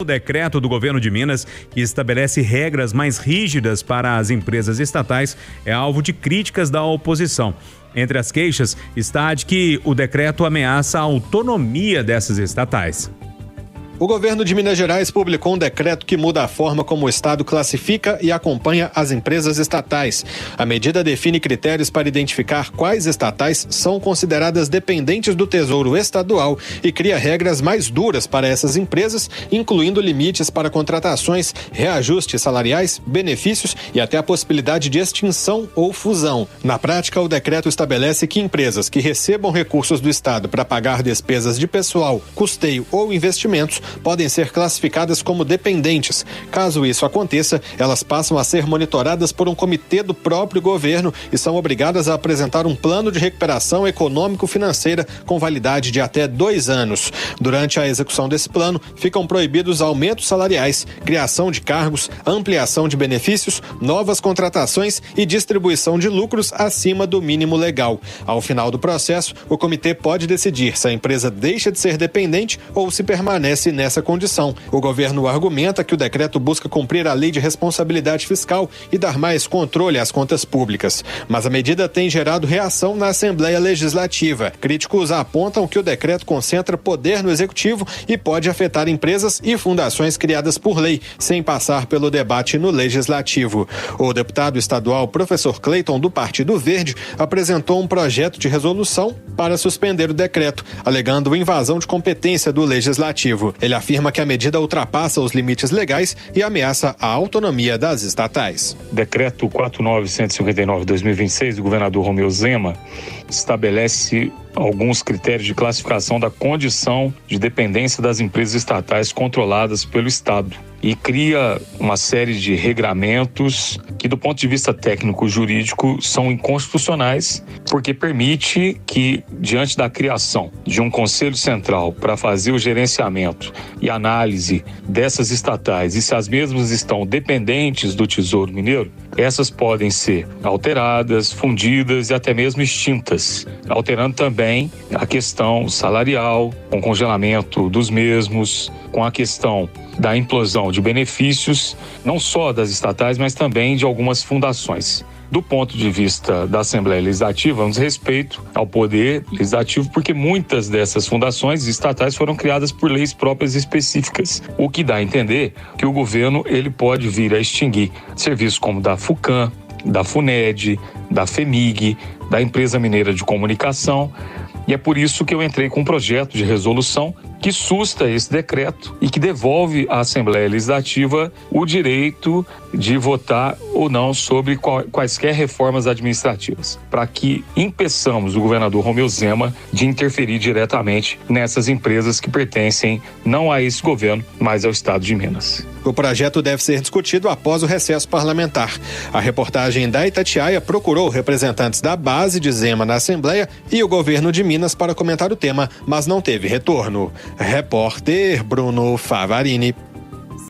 decreto do governo de Minas que estabelece regras mais rígidas para as empresas estatais é alvo de críticas da oposição. Entre as queixas está a de que o decreto ameaça a autonomia dessas estatais. O governo de Minas Gerais publicou um decreto que muda a forma como o Estado classifica e acompanha as empresas estatais. A medida define critérios para identificar quais estatais são consideradas dependentes do Tesouro Estadual e cria regras mais duras para essas empresas, incluindo limites para contratações, reajustes salariais, benefícios e até a possibilidade de extinção ou fusão. Na prática, o decreto estabelece que empresas que recebam recursos do Estado para pagar despesas de pessoal, custeio ou investimentos podem ser classificadas como dependentes. Caso isso aconteça, elas passam a ser monitoradas por um comitê do próprio governo e são obrigadas a apresentar um plano de recuperação econômico-financeira com validade de até 2 anos. Durante a execução desse plano, ficam proibidos aumentos salariais, criação de cargos, ampliação de benefícios, novas contratações e distribuição de lucros acima do mínimo legal. Ao final do processo, o comitê pode decidir se a empresa deixa de ser dependente ou se permanece nessa condição. O governo argumenta que o decreto busca cumprir a lei de responsabilidade fiscal e dar mais controle às contas públicas. Mas a medida tem gerado reação na Assembleia Legislativa. Críticos apontam que o decreto concentra poder no Executivo e pode afetar empresas e fundações criadas por lei, sem passar pelo debate no Legislativo. O deputado estadual professor Cleiton, do Partido Verde, apresentou um projeto de resolução para suspender o decreto, alegando invasão de competência do Legislativo. Ele afirma que a medida ultrapassa os limites legais e ameaça a autonomia das estatais. Decreto 4.959/2026 do governador Romeu Zema estabelece alguns critérios de classificação da condição de dependência das empresas estatais controladas pelo Estado e cria uma série de regramentos que, do ponto de vista técnico-jurídico, são inconstitucionais, porque permite que, diante da criação de um Conselho Central para fazer o gerenciamento e análise dessas estatais e se as mesmas estão dependentes do Tesouro Mineiro, essas podem ser alteradas, fundidas e até mesmo extintas, alterando também a questão salarial, com congelamento dos mesmos, com a questão da implosão de benefícios, não só das estatais, mas também de algumas fundações. Do ponto de vista da Assembleia Legislativa, vamos respeito ao poder legislativo, porque muitas dessas fundações estatais foram criadas por leis próprias específicas, o que dá a entender que o governo ele pode vir a extinguir serviços como da FUCAM, da FUNED, da FEMIG, da Empresa Mineira de Comunicação, e é por isso que eu entrei com um projeto de resolução que susta esse decreto e que devolve à Assembleia Legislativa o direito de votar ou não sobre quaisquer reformas administrativas, para que impeçamos o governador Romeu Zema de interferir diretamente nessas empresas que pertencem não a esse governo, mas ao Estado de Minas. O projeto deve ser discutido após o recesso parlamentar. A reportagem da Itatiaia procurou representantes da base de Zema na Assembleia e o governo de Minas para comentar o tema, mas não teve retorno. Repórter Bruno Favarini.